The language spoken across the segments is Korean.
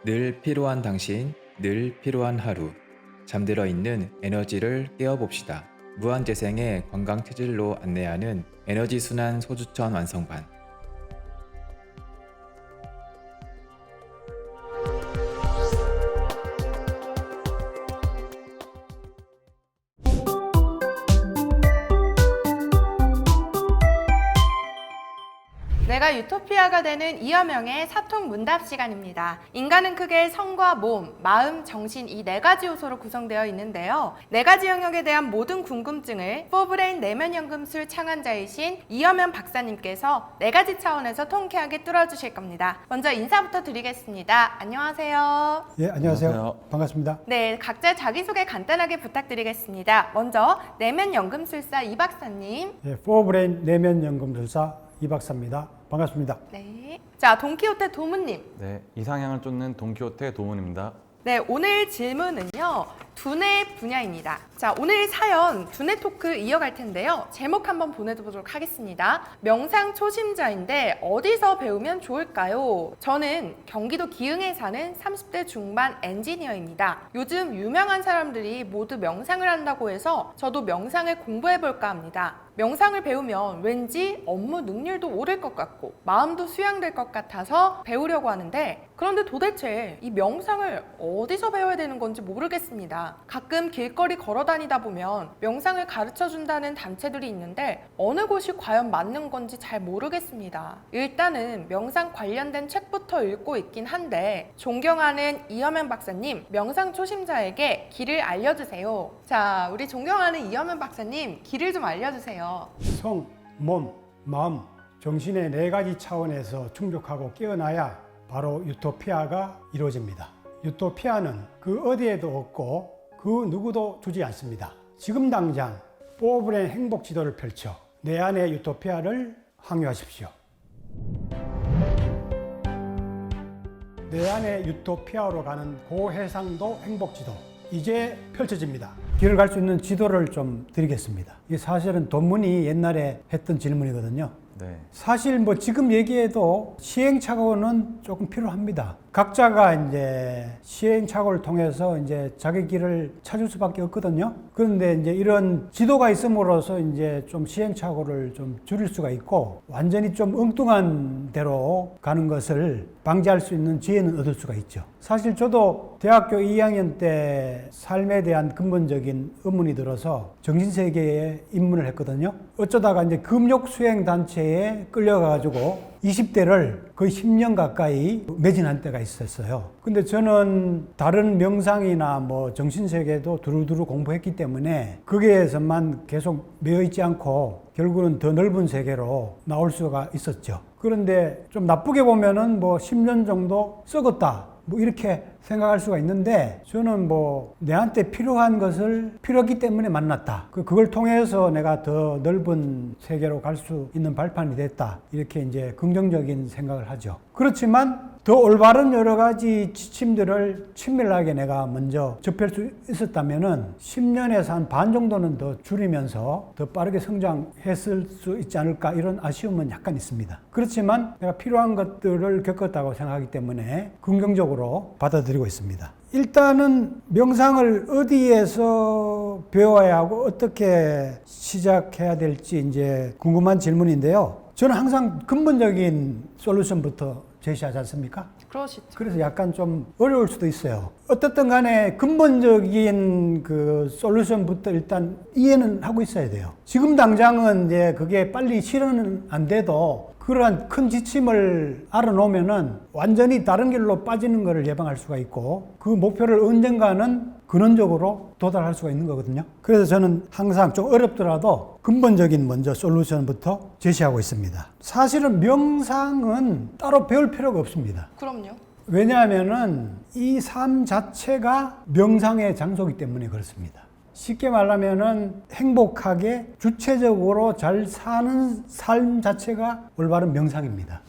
늘 필요한 당신, 늘 필요한 하루. 잠들어 있는 에너지를 깨워봅시다. 무한재생의 건강 체질로 안내하는 에너지 순환 소주천 완성반. 내가 유토피아가 되는 이여명의 사통 문답 시간입니다. 인간은 크게 성과 몸, 마음, 정신 이 네 가지 요소로 구성되어 있는데요. 네 가지 영역에 대한 모든 궁금증을 포브레인 내면연금술 창안자이신 이여명 박사님께서 네 가지 차원에서 통쾌하게 뚫어주실 겁니다. 먼저 인사부터 드리겠습니다. 안녕하세요. 예, 안녕하세요. 반갑습니다. 네, 각자 자기소개 간단하게 부탁드리겠습니다. 먼저 내면연금술사 이 박사님. 예, 포브레인 내면연금술사 이 박사입니다. 반갑습니다. 네. 자, 돈키호테 도무님. 네, 이상향을 쫓는 돈키호테 도문입니다. 네, 오늘 질문은요, 두뇌 분야입니다. 자, 오늘 사연 두뇌 토크 이어갈 텐데요. 제목 한번 보내보도록 하겠습니다. 명상 초심자인데 어디서 배우면 좋을까요? 저는 경기도 기흥에 사는 30대 중반 엔지니어입니다. 요즘 유명한 사람들이 모두 명상을 한다고 해서 저도 명상을 공부해볼까 합니다. 명상을 배우면 왠지 업무 능률도 오를 것 같고 마음도 수양될 것 같아서 배우려고 하는데, 그런데 도대체 이 명상을 어디서 배워야 되는 건지 모르겠습니다. 가끔 길거리 걸어 다니다 보면 명상을 가르쳐 준다는 단체들이 있는데 어느 곳이 과연 맞는 건지 잘 모르겠습니다. 일단은 명상 관련된 책부터 읽고 있긴 한데, 존경하는 이여명 박사님, 명상 초심자에게 길을 알려주세요. 자, 우리 존경하는 이여명 박사님, 길을 좀 알려주세요. 성, 몸, 마음, 정신의 네 가지 차원에서 충족하고 깨어나야 바로 유토피아가 이루어집니다. 유토피아는 그 어디에도 없고 그 누구도 주지 않습니다. 지금 당장 포브레인 행복 지도를 펼쳐 내 안의 유토피아를 항유하십시오. 내 안의 유토피아로 가는 고해상도 행복 지도, 이제 펼쳐집니다. 길을 갈 수 있는 지도를 좀 드리겠습니다. 이게 사실은 돈문이 옛날에 했던 질문이거든요. 네, 사실 뭐 지금 얘기해도 시행착오는 조금 필요합니다. 각자가 이제 시행착오를 통해서 이제 자기 길을 찾을 수밖에 없거든요. 그런데 이제 이런 지도가 있음으로써 이제 좀 시행착오를 좀 줄일 수가 있고, 완전히 좀 엉뚱한 대로 가는 것을 방지할 수 있는 지혜는 얻을 수가 있죠. 사실 저도 대학교 2학년 때 삶에 대한 근본적인 의문이 들어서 정신세계에 입문을 했거든요. 어쩌다가 이제 금욕수행단체에 끌려가가지고 20대를 거의 10년 가까이 매진한 때가 있었어요. 근데 저는 다른 명상이나 뭐 정신세계도 두루두루 공부했기 때문에 거기에서만 계속 매여 있지 않고 결국은 더 넓은 세계로 나올 수가 있었죠. 그런데 좀 나쁘게 보면은 뭐 10년 정도 썩었다, 뭐 이렇게 생각할 수가 있는데, 저는 뭐 내한테 필요한 것을 필요하기 때문에 만났다, 그걸 통해서 내가 더 넓은 세계로 갈 수 있는 발판이 됐다, 이렇게 이제 긍정적인 생각을 하죠. 그렇지만 더 올바른 여러 가지 지침들을 친밀하게 내가 먼저 접할 수 있었다면은 10년에서 한 반 정도는 더 줄이면서 더 빠르게 성장했을 수 있지 않을까, 이런 아쉬움은 약간 있습니다. 그렇지만 내가 필요한 것들을 겪었다고 생각하기 때문에 긍정적으로 받아들이고 있습니다. 일단은 명상을 어디에서 배워야 하고 어떻게 시작해야 될지 이제 궁금한 질문인데요. 저는 항상 근본적인 솔루션부터 제시하지 않습니까? 그러시죠. 그래서 약간 좀 어려울 수도 있어요. 어떻든 간에 근본적인 그 솔루션부터 일단 이해는 하고 있어야 돼요. 지금 당장은 이제 그게 빨리 실현은 안 돼도 그러한 큰 지침을 알아놓으면은 완전히 다른 길로 빠지는 것을 예방할 수가 있고, 그 목표를 언젠가는 근원적으로 도달할 수가 있는 거거든요. 그래서 저는 항상 좀 어렵더라도 근본적인 먼저 솔루션부터 제시하고 있습니다. 사실은 명상은 따로 배울 필요가 없습니다. 그럼요. 왜냐하면은 이 삶 자체가 명상의 장소이기 때문에 그렇습니다. 쉽게 말하면은 행복하게 주체적으로 잘 사는 삶 자체가 올바른 명상입니다.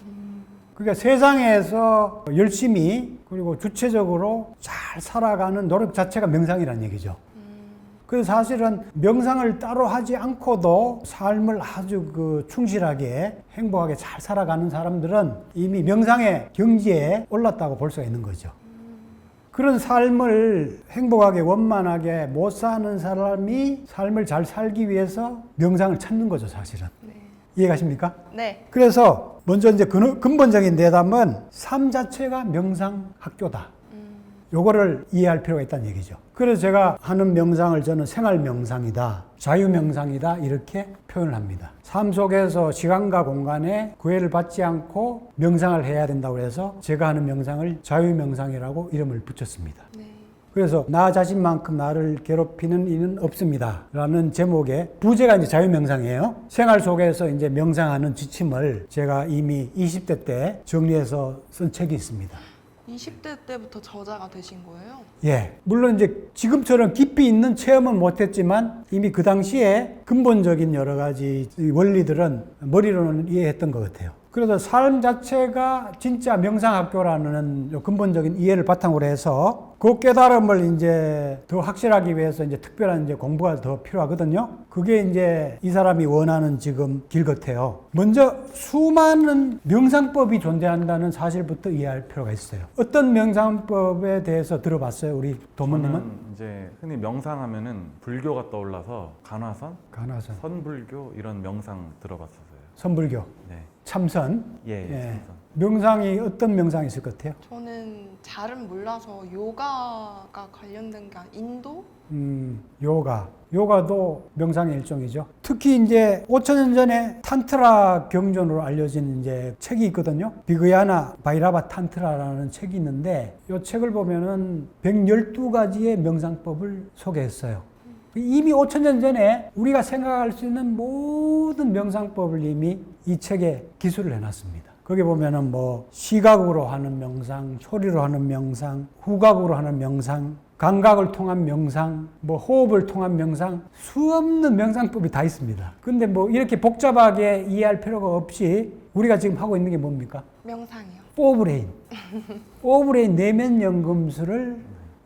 그러니까 세상에서 열심히 그리고 주체적으로 잘 살아가는 노력 자체가 명상이라는 얘기죠. 그래서 사실은 명상을 따로 하지 않고도 삶을 아주 충실하게 행복하게 잘 살아가는 사람들은 이미 명상의 경지에 올랐다고 볼 수가 있는 거죠. 그런 삶을 행복하게 원만하게 못 사는 사람이 삶을 잘 살기 위해서 명상을 찾는 거죠, 사실은. 네. 이해가십니까? 네. 그래서 먼저 이제 근본적인 대답은 삶 자체가 명상 학교다. 요거를 이해할 필요가 있다는 얘기죠. 그래서 제가 하는 명상을 저는 생활 명상이다, 자유 명상이다 이렇게 표현을 합니다. 삶 속에서 시간과 공간에 구애를 받지 않고 명상을 해야 된다고 해서 제가 하는 명상을 자유 명상이라고 이름을 붙였습니다. 네. 그래서 나 자신만큼 나를 괴롭히는 이는 없습니다 라는 제목의 부제가 이제 자유 명상이에요. 생활 속에서 이제 명상하는 지침을 제가 이미 20대 때 정리해서 쓴 책이 있습니다. 20대 때부터 저자가 되신 거예요? 예. 물론 이제 지금처럼 깊이 있는 체험은 못했지만 이미 그 당시에 근본적인 여러 가지 원리들은 머리로는 이해했던 것 같아요. 그래서 삶 자체가 진짜 명상학교라는 근본적인 이해를 바탕으로 해서 그 깨달음을 이제 더 확실하기 위해서 이제 특별한 이제 공부가 더 필요하거든요. 그게 이제 이 사람이 원하는 지금 길 같아요. 먼저 수많은 명상법이 존재한다는 사실부터 이해할 필요가 있어요. 어떤 명상법에 대해서 들어봤어요, 우리 도모님은? 저는 이제 흔히 명상하면은 불교가 떠올라서 간화선, 선불교 이런 명상 들어봤었어요. 선불교, 네. 참선. 예, 참선. 명상이 어떤 명상이 있을 것 같아요? 저는 잘은 몰라서 요가가 관련된 게 인도? 요가도 명상의 일종이죠. 특히 이제 5,000년 전에 탄트라 경전으로 알려진 이제 책이 있거든요. 비그야나 바이라바 탄트라라는 책이 있는데 이 책을 보면은 112가지의 명상법을 소개했어요. 이미 5,000년 전에 우리가 생각할 수 있는 모든 명상법을 이미 이 책에 기술을 해놨습니다. 거기 보면은 뭐 시각으로 하는 명상, 소리로 하는 명상, 후각으로 하는 명상, 감각을 통한 명상, 뭐 호흡을 통한 명상, 수없는 명상법이 다 있습니다. 근데 뭐 이렇게 복잡하게 이해할 필요가 없이 우리가 지금 하고 있는 게 뭡니까? 명상이요. 포브레인. 포브레인 내면 연금술을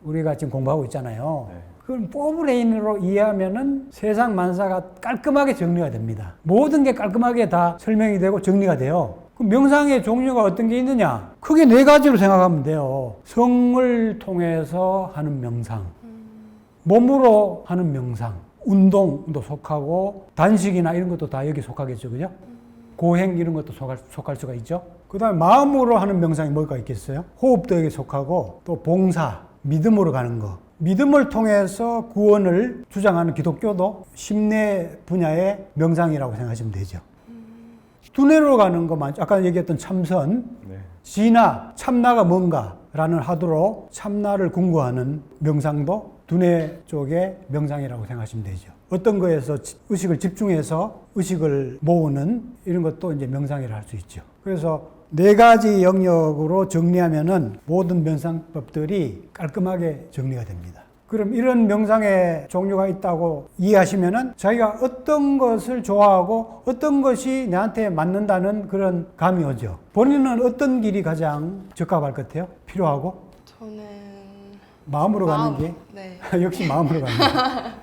우리가 지금 공부하고 있잖아요. 네. 그럼 포브레인으로 이해하면은 세상 만사가 깔끔하게 정리가 됩니다. 모든 게 깔끔하게 다 설명이 되고 정리가 돼요. 그럼 명상의 종류가 어떤 게 있느냐? 크게 4가지로 생각하면 돼요. 성을 통해서 하는 명상, 몸으로 하는 명상, 운동도 속하고 단식이나 이런 것도 다 여기 속하겠죠, 그죠? 고행 이런 것도 속할 수가 있죠. 그 다음에 마음으로 하는 명상이 뭐가 있겠어요? 호흡도 여기 속하고 또 봉사, 믿음으로 가는 거. 믿음을 통해서 구원을 주장하는 기독교도 심내 분야의 명상이라고 생각하시면 되죠. 두뇌로 가는 거 많죠. 아까 얘기했던 참선, 네. 진화, 참나가 뭔가라는 하도로 참나를 궁구하는 명상도 두뇌 쪽의 명상이라고 생각하시면 되죠. 어떤 거에서 의식을 집중해서 의식을 모으는 이런 것도 이제 명상이라 할 수 있죠. 그래서 4가지 영역으로 정리하면은 모든 명상법들이 깔끔하게 정리가 됩니다. 그럼 이런 명상의 종류가 있다고 이해하시면은 자기가 어떤 것을 좋아하고 어떤 것이 나한테 맞는다는 그런 감이 오죠. 본인은 어떤 길이 가장 적합할 것 같아요? 필요하고? 저는 마음으로 가는 게? 네. 역시 마음으로 가는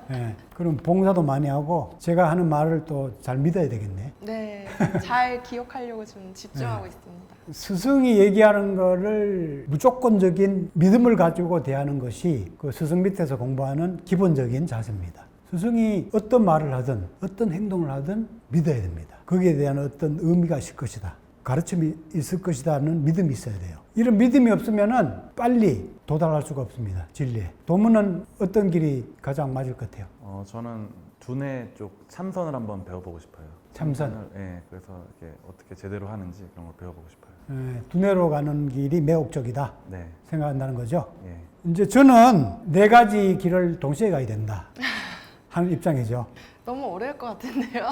게. 네. 그럼 봉사도 많이 하고 제가 하는 말을 또 잘 믿어야 되겠네. 네. 잘 기억하려고 좀 집중하고 있습니다. 스승이 얘기하는 거를 무조건적인 믿음을 가지고 대하는 것이 그 스승 밑에서 공부하는 기본적인 자세입니다. 스승이 어떤 말을 하든 어떤 행동을 하든 믿어야 됩니다. 거기에 대한 어떤 의미가 있을 것이다. 가르침이 있을 것이다는 믿음이 있어야 돼요. 이런 믿음이 없으면은 빨리 도달할 수가 없습니다. 진리에. 도문은 어떤 길이 가장 맞을 것 같아요? 저는 두뇌 쪽 참선을 한번 배워보고 싶어요. 참선? 네, 그래서 이게 어떻게 제대로 하는지 그런 걸 배워보고 싶어요. 두뇌로 가는 길이 매혹적이다 네. 생각한다는 거죠. 예. 이제 저는 4가지 길을 동시에 가야 된다 하는 입장이죠. 너무 어려울 것 같은데요.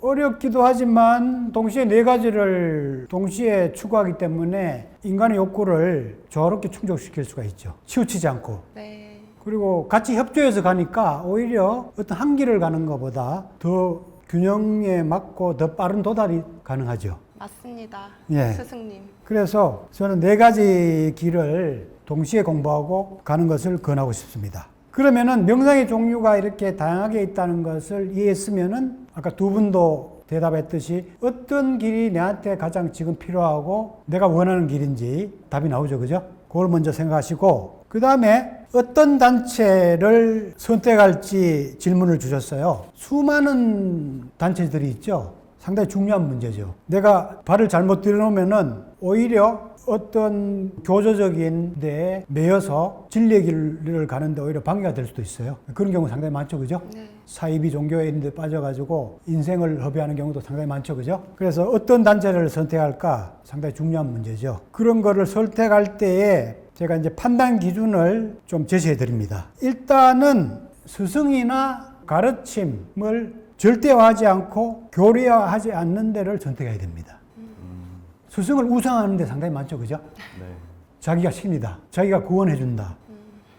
어렵기도 하지만 동시에 4가지를 동시에 추구하기 때문에 인간의 욕구를 조화롭게 충족시킬 수가 있죠. 치우치지 않고. 네. 그리고 같이 협조해서 가니까 오히려 어떤 한 길을 가는 것보다 더 균형에 맞고 더 빠른 도달이 가능하죠. 맞습니다. 예. 스승님. 그래서 저는 4가지 길을 동시에 공부하고 가는 것을 권하고 싶습니다. 그러면은 명상의 종류가 이렇게 다양하게 있다는 것을 이해했으면은 아까 두 분도 대답했듯이 어떤 길이 내한테 가장 지금 필요하고 내가 원하는 길인지 답이 나오죠, 그죠? 그걸 먼저 생각하시고 그 다음에 어떤 단체를 선택할지 질문을 주셨어요. 수많은 단체들이 있죠. 상당히 중요한 문제죠. 내가 발을 잘못 들여놓으면은 오히려 어떤 교조적인 데에 매여서 진리의 길을 가는데 오히려 방해가 될 수도 있어요. 그런 경우 상당히 많죠, 그죠? 네. 사이비 종교에 있는데 빠져가지고 인생을 허비하는 경우도 상당히 많죠, 그죠? 그래서 어떤 단체를 선택할까 상당히 중요한 문제죠. 그런 거를 선택할 때에 제가 이제 판단 기준을 좀 제시해 드립니다. 일단은 스승이나 가르침을 절대화하지 않고 교리화하지 않는 데를 선택해야 됩니다. 스승을 우상하는 데 상당히 많죠, 그죠? 네. 자기가 신이다, 자기가 구원해준다,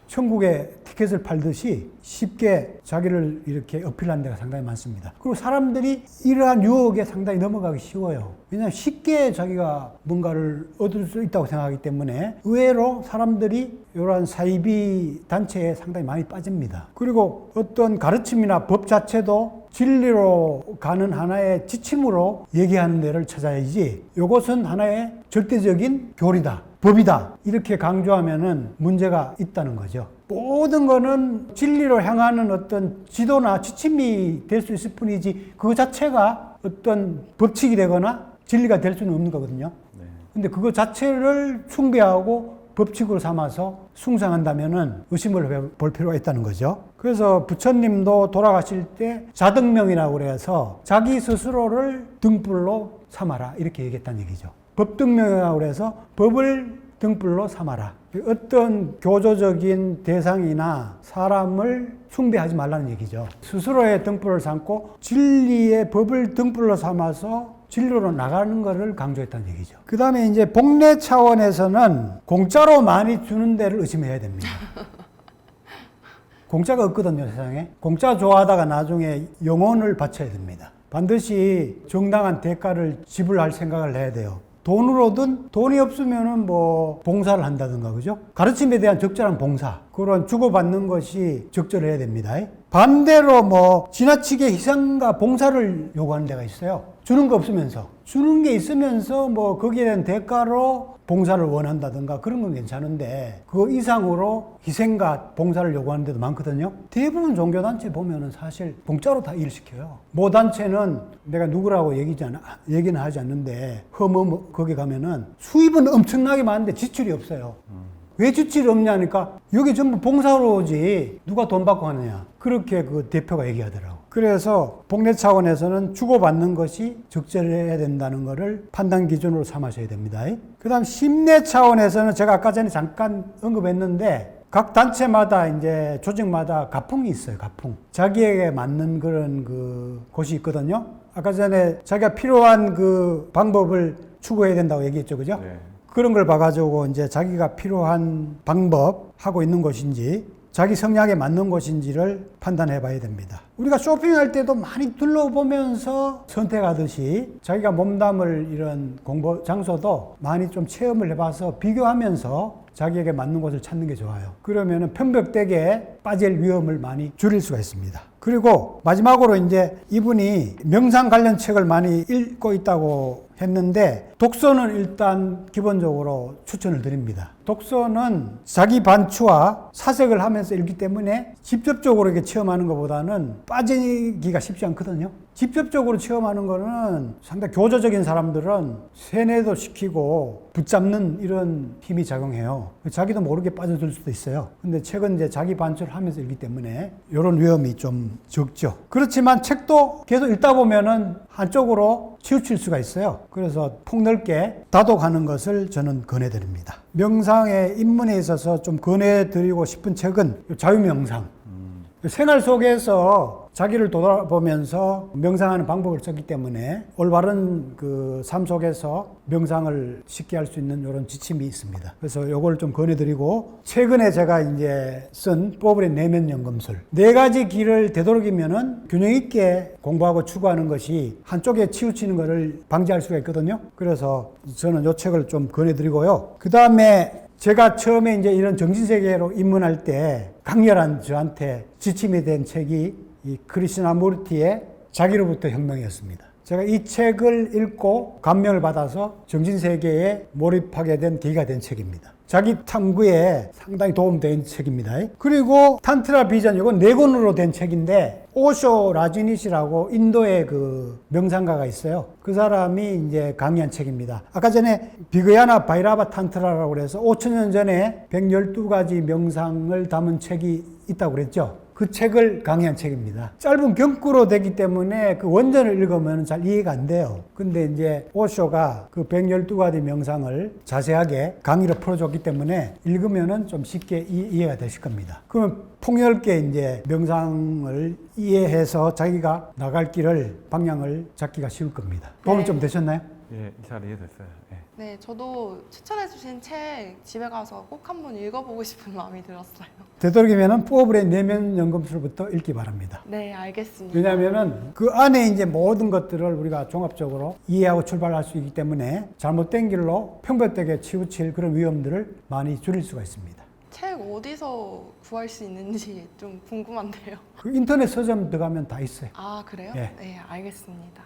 천국에 티켓을 팔듯이 쉽게 자기를 이렇게 어필하는 데가 상당히 많습니다. 그리고 사람들이 이러한 유혹에 상당히 넘어가기 쉬워요. 왜냐하면 쉽게 자기가 뭔가를 얻을 수 있다고 생각하기 때문에 의외로 사람들이 이러한 사이비 단체에 상당히 많이 빠집니다. 그리고 어떤 가르침이나 법 자체도 진리로 가는 하나의 지침으로 얘기하는 데를 찾아야지 이것은 하나의 절대적인 교리다, 법이다 이렇게 강조하면은 문제가 있다는 거죠. 모든 거는 진리로 향하는 어떤 지도나 지침이 될 수 있을 뿐이지 그 자체가 어떤 법칙이 되거나 진리가 될 수는 없는 거거든요. 근데 그거 자체를 숭배하고 법칙으로 삼아서 숭상한다면은 의심을 볼 필요가 있다는 거죠. 그래서 부처님도 돌아가실 때 자등명이라고 그래서 자기 스스로를 등불로 삼아라 이렇게 얘기했다는 얘기죠. 법등명이라고 그래서 법을 등불로 삼아라. 어떤 교조적인 대상이나 사람을 숭배하지 말라는 얘기죠. 스스로의 등불을 삼고 진리의 법을 등불로 삼아서 진로로 나가는 것을 강조했다는 얘기죠. 그 다음에 이제 복례 차원에서는 공짜로 많이 주는 데를 의심해야 됩니다. 공짜가 없거든요, 세상에. 공짜 좋아하다가 나중에 영혼을 바쳐야 됩니다. 반드시 정당한 대가를 지불할 생각을 해야 돼요. 돈으로든 돈이 없으면은 뭐 봉사를 한다든가, 그죠? 가르침에 대한 적절한 봉사, 그런 주고받는 것이 적절해야 됩니다. 반대로 뭐 지나치게 희생과 봉사를 요구하는 데가 있어요. 주는 거 없으면서. 주는 게 있으면서 뭐 거기에 대한 대가로 봉사를 원한다든가 그런 건 괜찮은데 그 이상으로 희생과 봉사를 요구하는 데도 많거든요. 대부분 종교단체 보면은 사실 공짜로 다 일시켜요. 모 단체는 내가 누구라고 얘기는 하지 않는데 거기 가면은 수입은 엄청나게 많은데 지출이 없어요. 왜 지출이 없냐니까 여기 전부 봉사로 오지 누가 돈 받고 하느냐 그렇게 그 대표가 얘기하더라고. 그래서 복례 차원에서는 주고받는 것이 적절해야 된다는 것을 판단 기준으로 삼으셔야 됩니다. 그 다음 심례 차원에서는 제가 아까 전에 잠깐 언급했는데 각 단체마다 이제 조직마다 가풍이 있어요. 가풍. 자기에게 맞는 그런 그 곳이 있거든요. 아까 전에 자기가 필요한 그 방법을 추구해야 된다고 얘기했죠. 그죠? 네. 그런 걸 봐가지고 이제 자기가 필요한 방법 하고 있는 것인지 자기 성향에 맞는 것인지를 판단해 봐야 됩니다. 우리가 쇼핑할 때도 많이 둘러보면서 선택하듯이 자기가 몸담을 이런 공부 장소도 많이 좀 체험을 해봐서 비교하면서 자기에게 맞는 곳을 찾는 게 좋아요. 그러면은 편벽되게 빠질 위험을 많이 줄일 수가 있습니다. 그리고 마지막으로 이제 이분이 명상 관련 책을 많이 읽고 있다고 했는데 독서는 일단 기본적으로 추천을 드립니다. 독서는 자기 반추와 사색을 하면서 읽기 때문에 직접적으로 이렇게 체험하는 것보다는 빠지기가 쉽지 않거든요. 직접적으로 체험하는 거는 상당히 교조적인 사람들은 세뇌도 시키고 붙잡는 이런 힘이 작용해요. 자기도 모르게 빠져들 수도 있어요. 근데 책은 이제 자기 반추를 하면서 읽기 때문에 이런 위험이 좀 적죠. 그렇지만 책도 계속 읽다 보면은 한쪽으로 치우칠 수가 있어요. 그래서 폭넓게 다독하는 것을 저는 권해드립니다. 명상의 입문에 있어서 좀 권해드리고 싶은 책은 자유명상. 생활 속에서 자기를 돌아보면서 명상하는 방법을 썼기 때문에 올바른 그 삶 속에서 명상을 쉽게 할 수 있는 이런 지침이 있습니다. 그래서 이걸 좀 권해드리고 최근에 제가 이제 쓴 뽀브의 내면 연금술 4가지 길을 되도록이면은 균형 있게 공부하고 추구하는 것이 한쪽에 치우치는 것을 방지할 수가 있거든요. 그래서 저는 이 책을 좀 권해드리고요. 그 다음에 제가 처음에 이제 이런 정신세계로 입문할 때 강렬한 저한테 지침이 된 책이 이 크리시나무르티의 자기로부터 혁명이었습니다. 제가 이 책을 읽고 감명을 받아서 정신세계에 몰입하게 된 계기가 된 책입니다. 자기 탐구에 상당히 도움된 책입니다. 그리고 탄트라 비전, 이건 4권으로 된 책인데 오쇼 라지니시라고 인도의 그 명상가가 있어요. 그 사람이 이제 강의한 책입니다. 아까 전에 비그야나 바이라바 탄트라라고 그래서 5,000년 전에 112가지 명상을 담은 책이 있다고 그랬죠. 그 책을 강의한 책입니다. 짧은 경구로 되기 때문에 그 원전을 읽으면 잘 이해가 안 돼요. 근데 이제 오쇼가 그 112가지 명상을 자세하게 강의로 풀어줬기 때문에 읽으면은 좀 쉽게 이해가 되실 겁니다. 그러면 폭넓게 이제 명상을 이해해서 자기가 나갈 길을, 방향을 잡기가 쉬울 겁니다. 도움이 좀 되셨나요? 예, 잘 이해됐어요. 예. 네, 저도 추천해주신 책 집에 가서 꼭 한번 읽어보고 싶은 마음이 들었어요. 되도록이면은 포브레 내면 연금술부터 읽기 바랍니다. 네, 알겠습니다. 왜냐하면은 그 안에 이제 모든 것들을 우리가 종합적으로 이해하고 출발할 수 있기 때문에 잘못된 길로 평범되게 치우칠 그런 위험들을 많이 줄일 수가 있습니다. 책 어디서 구할 수 있는지 좀 궁금한데요. 그 인터넷 서점 들어가면 다 있어요. 아, 그래요? 예. 네, 알겠습니다.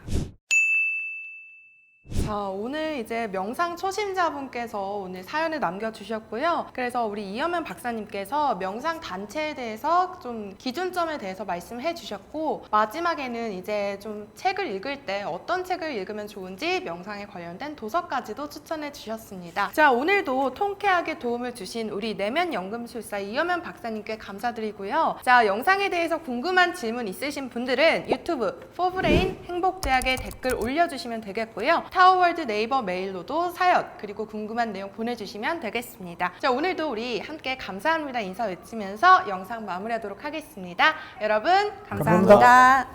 자, 오늘 이제 명상 초심자분께서 오늘 사연을 남겨주셨고요. 그래서 우리 이현면 박사님께서 명상 단체에 대해서 좀 기준점에 대해서 말씀해 주셨고, 마지막에는 이제 좀 책을 읽을 때 어떤 책을 읽으면 좋은지 명상에 관련된 도서까지도 추천해 주셨습니다. 자, 오늘도 통쾌하게 도움을 주신 우리 내면 연금술사 이현면 박사님께 감사드리고요. 자, 영상에 대해서 궁금한 질문 있으신 분들은 유튜브 포브레인 행복제약에 댓글 올려주시면 되겠고요. 타워월드 네이버 메일로도 사연 그리고 궁금한 내용 보내주시면 되겠습니다. 자, 오늘도 우리 함께 감사합니다 인사 외치면서 영상 마무리하도록 하겠습니다. 여러분 감사합니다.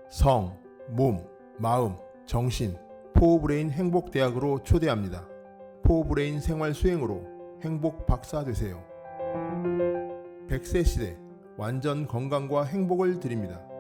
성, 몸, 마음, 정신, 포브레인 행복대학으로 초대합니다. 포브레인 생활 수행으로 행복 박사 되세요. 100세 시대 완전 건강과 행복을 드립니다.